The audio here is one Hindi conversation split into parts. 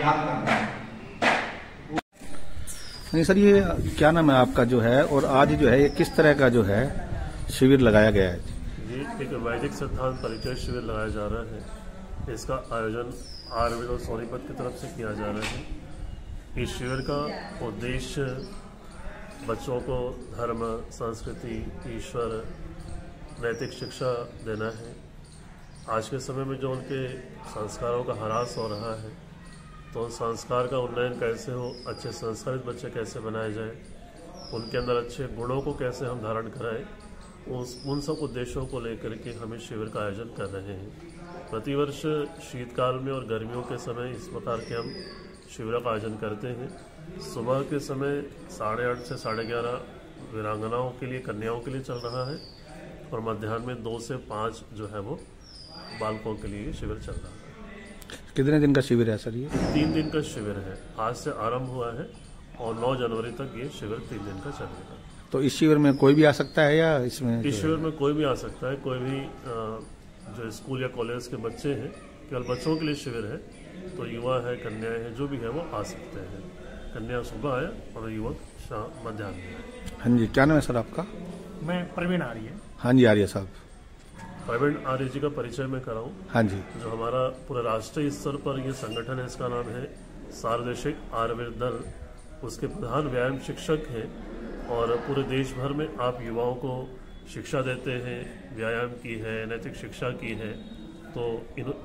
त्याग करना है। नहीं सर, ये क्या नाम है आपका जो है, और आज जो है ये किस तरह का जो है शिविर लगाया गया है? ये एक वैदिक सिद्धांत परिचय शिविर लगाया जा रहा है। इसका आयोजन आयुर्वेद और सोनीपत की तरफ से किया जा रहा है। इस शिविर का उद्देश्य बच्चों को धर्म, संस्कृति, ईश्वर, नैतिक शिक्षा देना है। आज के समय में जो उनके संस्कारों का ह्रास हो रहा है, तो उन संस्कार का उन्नयन कैसे हो, अच्छे संस्कारित बच्चे कैसे बनाए जाए, उनके अंदर अच्छे गुणों को कैसे हम धारण कराएं, उन सब उद्देश्यों को लेकर के हम इस शिविर का आयोजन कर रहे हैं। प्रतिवर्ष शीतकाल में और गर्मियों के समय इस प्रकार के हम शिविरों का आयोजन करते हैं। सुबह के समय 8:30 से 11:30 वीरांगनाओं के लिए, कन्याओं के लिए चल रहा है, और मध्याह्न में 2 से 5 जो है वो बालकों के लिए शिविर चल रहा है। कितने दिन का शिविर है सर ये? 3 दिन का शिविर है। आज से आरंभ हुआ है और 9 जनवरी तक ये शिविर 3 दिन का चलेगा। तो इस शिविर में कोई भी आ सकता है या इसमें? इस शिविर में कोई भी आ सकता है। कोई भी जो स्कूल या कॉलेज के बच्चे हैं, केवल बच्चों के लिए शिविर है, तो युवा है, कन्याएं हैं, जो भी है वो आ सकते हैं। कन्या सुबह आए और युवक शाम मध्याह्न में। हाँ जी, क्या नाम है सर आपका? मैं प्रवीण आर्य। हाँ जी, आर्य साहब। प्रवीण आर्य जी का परिचय मैं कराऊं? हाँ जी। जो हमारा पूरे राष्ट्रीय स्तर पर ये संगठन है, इसका नाम है सार्वदेशिक आयुर्वेद दल। उसके प्रधान व्यायाम शिक्षक हैं, और पूरे देश भर में आप युवाओं को शिक्षा देते हैं, व्यायाम की है, नैतिक शिक्षा की है। तो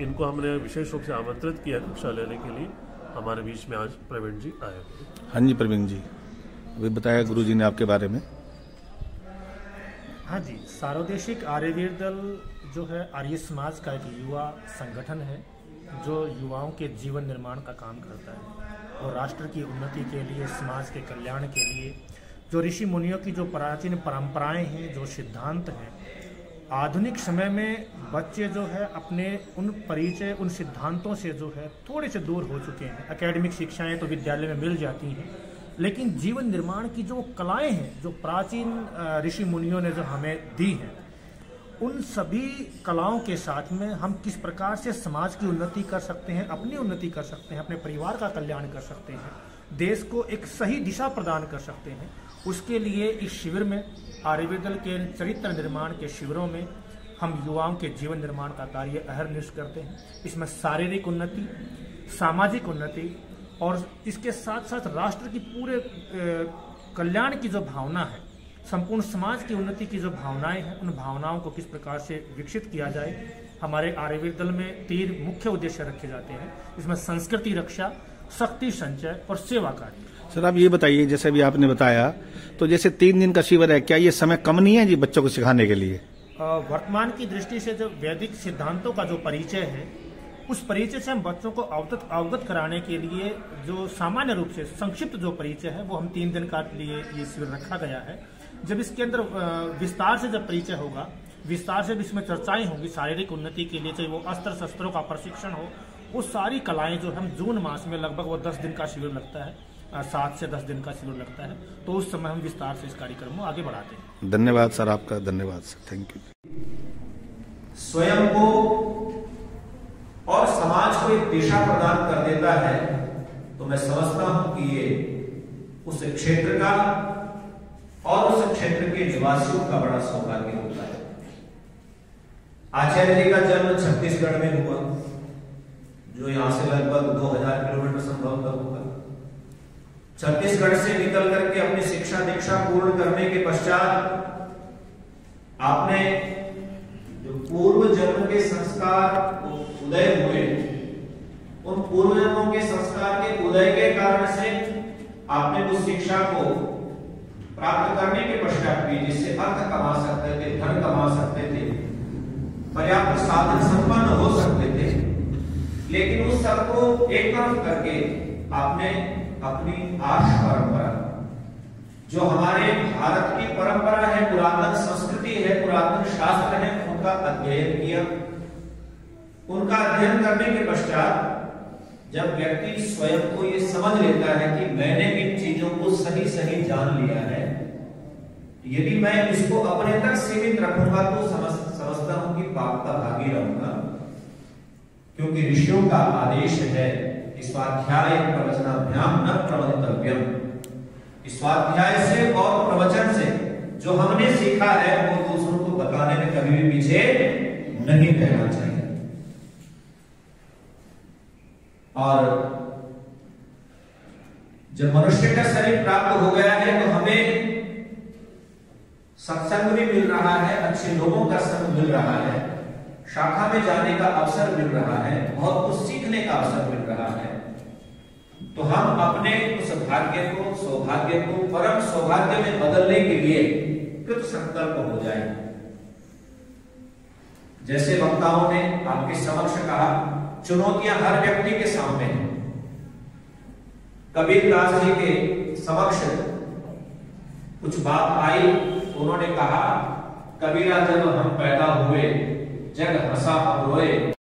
इनको हमने विशेष रूप से आमंत्रित किया कक्षा लेने के लिए। हमारे बीच में आज प्रवीण जी आए। हाँ जी प्रवीण जी, अभी बताया गुरु जी ने आपके बारे में। हाँ जी, सार्वदेशिक आयुर्वेद दल जो है आर्य समाज का एक युवा संगठन है, जो युवाओं के जीवन निर्माण का काम करता है और राष्ट्र की उन्नति के लिए, समाज के कल्याण के लिए जो ऋषि मुनियों की जो प्राचीन परंपराएं हैं, जो सिद्धांत हैं, आधुनिक समय में बच्चे जो है अपने उन परिचय, उन सिद्धांतों से जो है थोड़े से दूर हो चुके हैं। एकेडमिक शिक्षाएं तो विद्यालय में मिल जाती हैं, लेकिन जीवन निर्माण की जो कलाएं हैं, जो प्राचीन ऋषि मुनियों ने जो हमें दी हैं, उन सभी कलाओं के साथ में हम किस प्रकार से समाज की उन्नति कर सकते हैं, अपनी उन्नति कर सकते हैं, अपने परिवार का कल्याण कर सकते हैं, देश को एक सही दिशा प्रदान कर सकते हैं, उसके लिए इस शिविर में, आयुर्वेद दल के चरित्र निर्माण के शिविरों में हम युवाओं के जीवन निर्माण का कार्य अहर्निश करते हैं। इसमें शारीरिक उन्नति, सामाजिक उन्नति और इसके साथ साथ राष्ट्र की पूरे कल्याण की जो भावना है, संपूर्ण समाज की उन्नति की जो भावनाएं हैं, उन भावनाओं को किस प्रकार से विकसित किया जाए। हमारे आयुर्वेद दल में 3 मुख्य उद्देश्य रखे जाते हैं। इसमें संस्कृति रक्षा, शक्ति संचय और सेवा कार्य। सर आप ये बताइए, जैसे भी आपने बताया, तो जैसे 3 दिन का शिविर है, क्या ये समय कम नहीं है जी बच्चों को सिखाने के लिए? वर्तमान की दृष्टि से जो वैदिक सिद्धांतों का जो परिचय है, उस परिचय से हम बच्चों को अवगत कराने के लिए जो सामान्य रूप से संक्षिप्त जो परिचय है, वो हम 3 दिन का लिए ये शिविर रखा गया है। जब इसके अंदर विस्तार से जब परिचय होगा, विस्तार से भी इसमें चर्चाएं होंगी शारीरिक उन्नति के लिए, चाहे वो अस्त्र शस्त्रों का प्रशिक्षण हो, वो सारी कलाएं जो हम जून मास में लगभग वो 10 दिन का शिविर लगता है, 7 से 10 दिन का शिविर लगता है, तो उस समय हम विस्तार से इस कार्यक्रम को आगे बढ़ाते हैं। धन्यवाद सर, आपका धन्यवाद सर, थैंक यू। स्वयं को और समाज को एक दिशा प्रदान कर देता है, तो मैं समझता हूं कि ये उस क्षेत्र का और उस क्षेत्र के निवासियों का बड़ा सौभाग्य होता है। आचार्य जी का जन्म छत्तीसगढ़ में हुआ, जो यहां से लगभग 2000 किलोमीटर संभवतः होगा। छत्तीसगढ़ से निकल करके अपनी शिक्षा दीक्षा पूर्ण करने के पश्चात आपने जो पूर्व जन्म के संस्कार उदय हुए, उन पूर्व जन्मों के संस्कार के उदय के कारण से आपने उस शिक्षा को प्राप्त करने के पश्चात भी, जिससे अर्थ कमा सकते थे, धन कमा सकते थे, पर्याप्त साधन संपन्न हो सकते थे, लेकिन उस सबको एक तरफ करके आपने अपनी आर्ष परंपरा, जो हमारे भारत की परंपरा है, पुरातन संस्कृति है, पुरातन शास्त्र है, उनका अध्ययन किया। उनका अध्ययन करने के पश्चात जब व्यक्ति स्वयं को ये समझ लेता है कि मैंने इन चीजों को सही सही जान लिया है, यदि मैं इसको अपने तक सीमित रखूंगा तो समझता हूं कि पाप का भागी रहूंगा, क्योंकि ऋषियों का आदेश है स्वाध्याय प्रवचनाभ्याम न प्रवक्तव्यम। स्वाध्याय से और प्रवचन से जो हमने सीखा है वो दूसरों को बताने में कभी भी पीछे नहीं रहना चाहिए। और जब मनुष्य का शरीर प्राप्त हो गया है तो हमें सत्संग भी मिल रहा है, अच्छे लोगों का संग मिल रहा है, शाखा में जाने का अवसर मिल रहा है, बहुत कुछ सीखने का अवसर मिल रहा है। तो हम अपने उस भाग्य को, सौभाग्य को परम सौभाग्य में बदलने के लिए कृत संकल्प हो जाए। जैसे वक्ताओं ने आपके समक्ष कहा, चुनौतियां हर व्यक्ति के सामने हैं। कबीरदास जी के समक्ष कुछ बात आई, उन्होंने कहा, कबीरा जब हम पैदा हुए जग हंसा अब रोए।